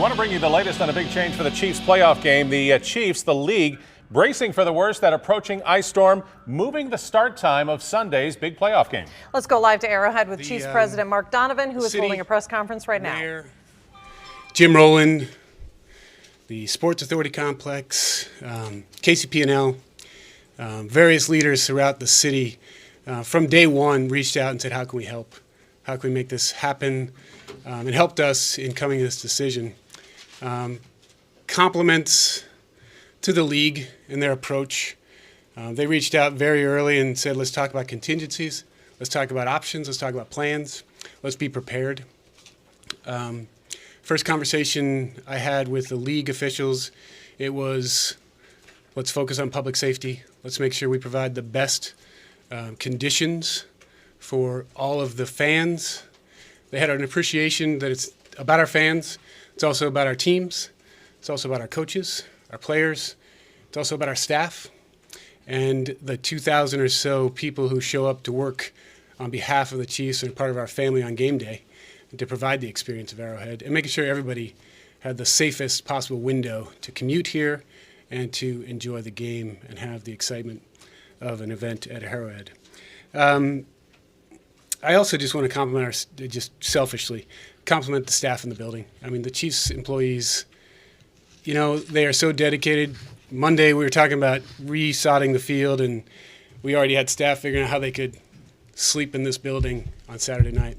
want to bring you the latest on a big change for the Chiefs playoff game. The Chiefs, the league, bracing for the worst, that approaching ice storm, moving the start time of Sunday's big playoff game. Let's go live to Arrowhead with Chiefs President Mark Donovan, who is holding a press conference right now. Mayor Jim Rowland, the Sports Authority Complex, KCP&L, various leaders throughout the city from day one reached out and said, how can we help? How can we make this happen? And helped us in coming to this decision. Compliments to the league and their approach. They reached out very early and said, let's talk about contingencies. Let's talk about options. Let's talk about plans. Let's be prepared. First conversation I had with the league officials, it was, let's focus on public safety. Let's make sure we provide the best conditions for all of the fans. They had an appreciation that it's about our fans. It's also about our teams. It's also about our coaches, our players. It's also about our staff and the 2,000 or so people who show up to work on behalf of the Chiefs and part of our family on game day and to provide the experience of Arrowhead and making sure everybody had the safest possible window to commute here and to enjoy the game and have the excitement of an event at Arrowhead. I also just want to compliment just selfishly, compliment the staff in the building. I mean, the Chiefs employees, you know, they are so dedicated. Monday we were talking about resodding the field, and we already had staff figuring out how they could sleep in this building on Saturday night.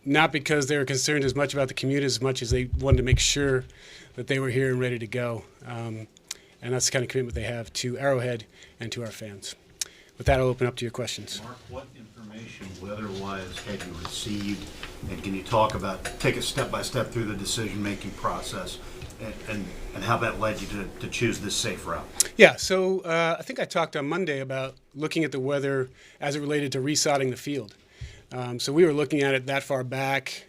Not because they were concerned as much about the commute as much as they wanted to make sure that they were here and ready to go. And that's the kind of commitment they have to Arrowhead and to our fans. With that, I'll open up to your questions. Mark, what information, weather-wise, had you received, and can you take us step-by-step through the decision-making process and how that led you to choose this safe route? Yeah, so I think I talked on Monday about looking at the weather as it related to resodding the field. So we were looking at it that far back,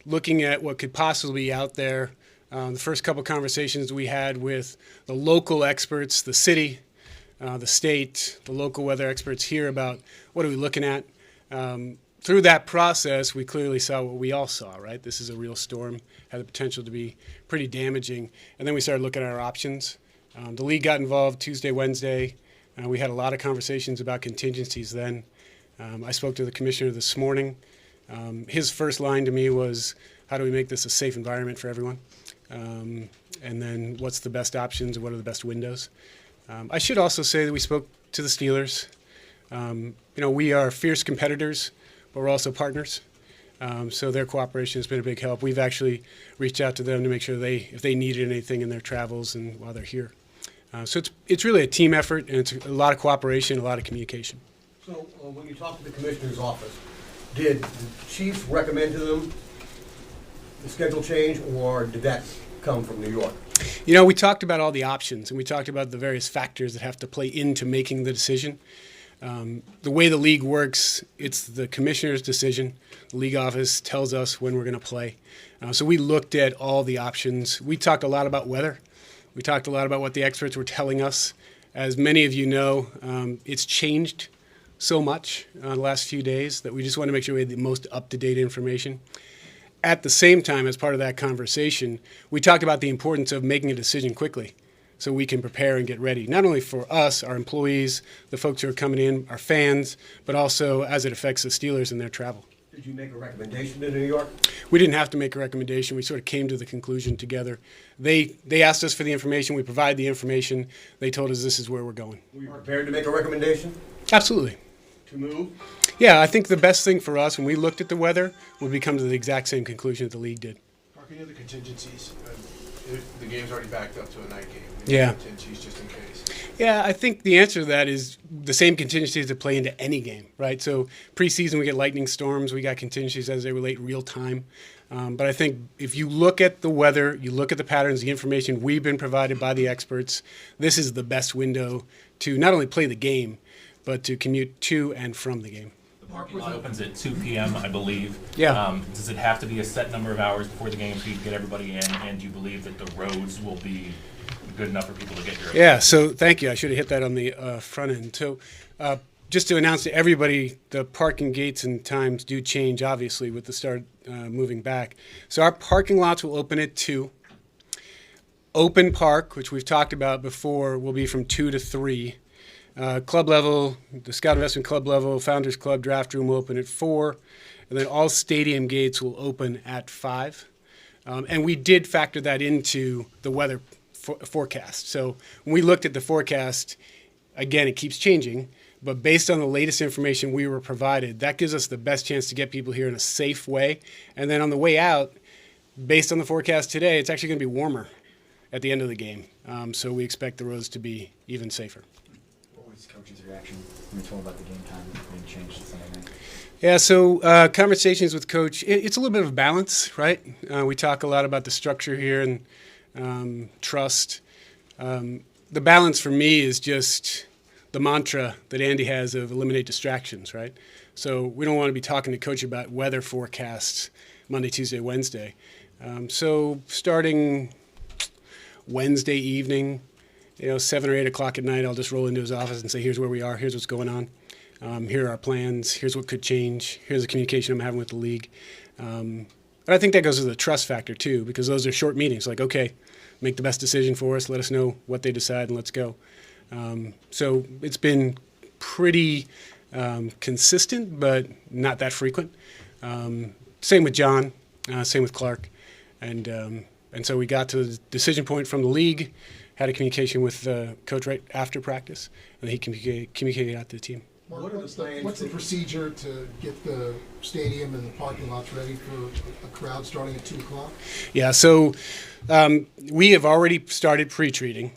looking at what could possibly be out there. The first couple conversations we had with the local experts, the city, the state, the local weather experts here about what are we looking at. Through that process, we clearly saw what we all saw, right? This is a real storm, had the potential to be pretty damaging. And then we started looking at our options. The league got involved Tuesday, Wednesday. We had a lot of conversations about contingencies then. I spoke to the commissioner this morning. His first line to me was, how do we make this a safe environment for everyone? And then what's the best options and what are the best windows? I should also say that we spoke to the Steelers. We are fierce competitors, but we're also partners. So their cooperation has been a big help. We've actually reached out to them to make sure if they needed anything in their travels and while they're here. So it's really a team effort, and it's a lot of cooperation, a lot of communication. So when you talked to the commissioner's office, did the Chiefs recommend to them the schedule change, or did that come from New York? You know, we talked about all the options, and we talked about the various factors that have to play into making the decision. The way the league works, it's the commissioner's decision. The league office tells us when we're going to play. So we looked at all the options. We talked a lot about weather. We talked a lot about what the experts were telling us. As many of you know, it's changed so much the last few days that we just want to make sure we had the most up-to-date information. At the same time, as part of that conversation, we talked about the importance of making a decision quickly so we can prepare and get ready, not only for us, our employees, the folks who are coming in, our fans, but also as it affects the Steelers and their travel. Did you make a recommendation to New York? We didn't have to make a recommendation. We sort of came to the conclusion together. They asked us for the information. We provided the information. They told us this is where we're going. Were you prepared to make a recommendation? Absolutely. To move? Yeah, I think the best thing for us when we looked at the weather would be come to the exact same conclusion that the league did. Mark, any other contingencies? The game's already backed up to a night game. Yeah. Contingencies just in case. Yeah, I think the answer to that is the same contingencies that play into any game, right? So preseason we get lightning storms, we got contingencies as they relate real time. But I think if you look at the weather, you look at the patterns, the information we've been provided by the experts, this is the best window to not only play the game, but to commute to and from the game. The parking lot opens at 2 p.m., I believe. Yeah. Does it have to be a set number of hours before the game for you to get everybody in? And do you believe that the roads will be good enough for people to get here? Yeah, so thank you. I should have hit that on the front end. So just to announce to everybody, the parking gates and times do change, obviously, with the start moving back. So our parking lots will open at 2. Open park, which we've talked about before, will be from 2 to 3. Club level, the Scout Investment Club level, Founders Club draft room will open at 4. And then all stadium gates will open at 5. And we did factor that into the weather forecast. So when we looked at the forecast, again, it keeps changing. But based on the latest information we were provided, that gives us the best chance to get people here in a safe way. And then on the way out, based on the forecast today, it's actually going to be warmer at the end of the game. So we expect the roads to be even safer. What was coach's reaction when you told about the game time being changed to Sunday night? Yeah, so conversations with Coach, it's a little bit of a balance, right? We talk a lot about the structure here and trust. The balance for me is just the mantra that Andy has of eliminate distractions, right? So we don't want to be talking to Coach about weather forecasts Monday, Tuesday, Wednesday. So starting Wednesday evening, 7 or 8 o'clock at night, I'll just roll into his office and say, here's where we are, here's what's going on. Here are our plans, here's what could change, here's the communication I'm having with the league. But I think that goes to the trust factor too, because those are short meetings, like, okay, make the best decision for us, let us know what they decide, and let's go. So it's been pretty consistent, but not that frequent. Same with John, same with Clark. And so we got to the decision point from the league, had a communication with Coach right after practice, and he communicated out to the team. Mark, What are the plans what's the for- procedure to get the stadium and the parking lots ready for a crowd starting at 2 o'clock? Yeah, so we have already started pre-treating.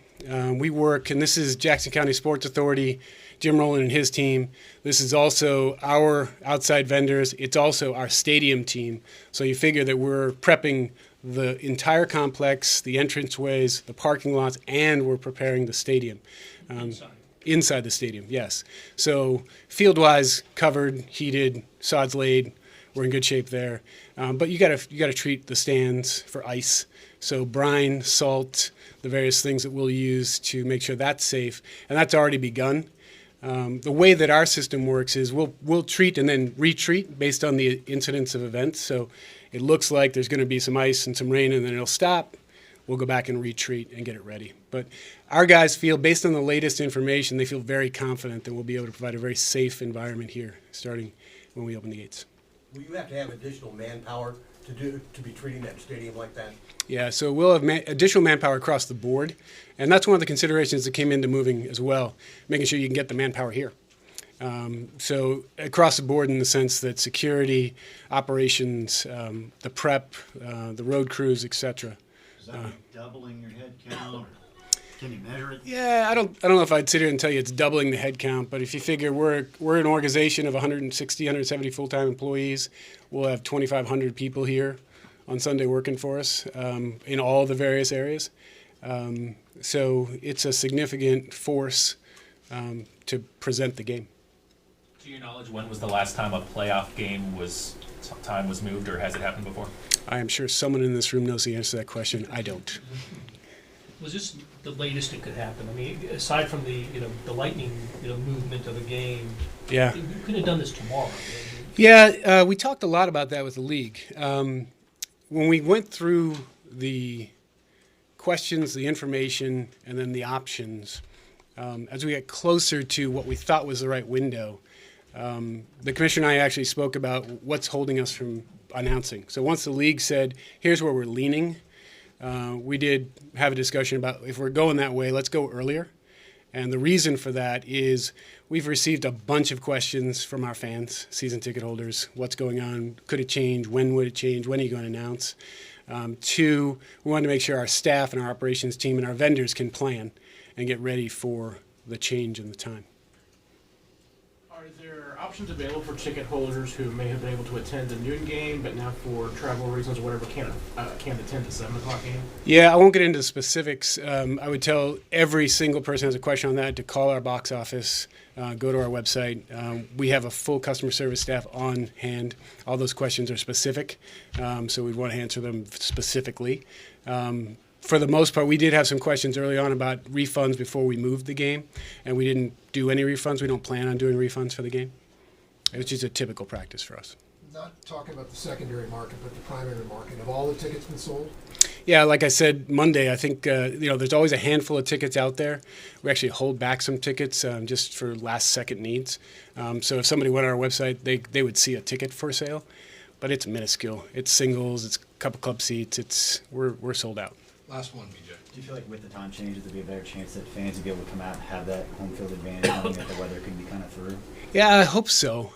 We work, and this is Jackson County Sports Authority, Jim Rowland and his team. This is also our outside vendors. It's also our stadium team. So you figure that we're prepping the entire complex, the entranceways, the parking lots, and we're preparing the stadium. Inside the stadium, yes. So field-wise, covered, heated, sods laid. We're in good shape there. But you gotta treat the stands for ice. So brine, salt, the various things that we'll use to make sure that's safe, and that's already begun. The way that our system works is we'll treat and then retreat based on the incidence of events. So it looks like there's going to be some ice and some rain, and then it'll stop. We'll go back and retreat and get it ready. But our guys feel, based on the latest information, they feel very confident that we'll be able to provide a very safe environment here, starting when we open the gates. Will you have to have additional manpower to be treating that stadium like that? Yeah, so we'll have additional manpower across the board, and that's one of the considerations that came into moving as well, making sure you can get the manpower here. So across the board, in the sense that security, operations, the prep, the road crews, etc. Is that like doubling your head count, or can you measure it? Yeah, I don't know if I'd sit here and tell you it's doubling the head count, but if you figure we're an organization of 160, 170 full-time employees, we'll have 2,500 people here on Sunday working for us in all the various areas. So it's a significant force to present the game. To your knowledge, when was the last time a playoff game time was moved, or has it happened before? I am sure someone in this room knows the answer to that question. I don't. Was this the latest it could happen? I mean, aside from the lightning movement of a game, Yeah. you could have done this tomorrow. Yeah, we talked a lot about that with the league. When we went through the questions, the information, and then the options, as we get closer to what we thought was the right window, the commissioner and I actually spoke about what's holding us from announcing. So once the league said, here's where we're leaning, we did have a discussion about, if we're going that way, let's go earlier. And the reason for that is we've received a bunch of questions from our fans, season ticket holders. What's going on? Could it change? When would it change? When are you going to announce? 2, we wanted to make sure our staff and our operations team and our vendors can plan and get ready for the change in the time. Are there options available for ticket holders who may have been able to attend the noon game, but now for travel reasons or whatever can't attend the 7 o'clock game? Yeah, I won't get into specifics. I would tell every single person who has a question on that to call our box office, go to our website. We have a full customer service staff on hand. All those questions are specific, so we'd want to answer them specifically. for the most part, we did have some questions early on about refunds before we moved the game, and we didn't do any refunds. We don't plan on doing refunds for the game. It's just a typical practice for us. Not talking about the secondary market, but the primary market. Have all the tickets been sold? Yeah, like I said Monday, I think there's always a handful of tickets out there. We actually hold back some tickets just for last-second needs. So if somebody went on our website, they would see a ticket for sale, but it's minuscule. It's singles, it's a couple club seats. We're sold out. Last one, BJ. Do you feel like with the time changes, there'd be a better chance that fans would be able to come out and have that home field advantage, knowing that the weather could be kind of through? Yeah, I hope so.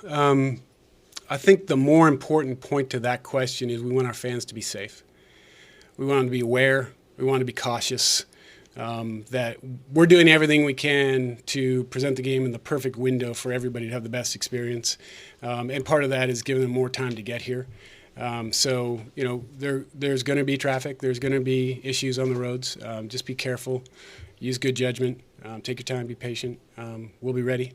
I think the more important point to that question is we want our fans to be safe. We want them to be aware. We want to be cautious. That we're doing everything we can to present the game in the perfect window for everybody to have the best experience. And part of that is giving them more time to get here. So, there's going to be traffic. There's going to be issues on the roads. Just be careful. Use good judgment. Take your time. Be patient. We'll be ready.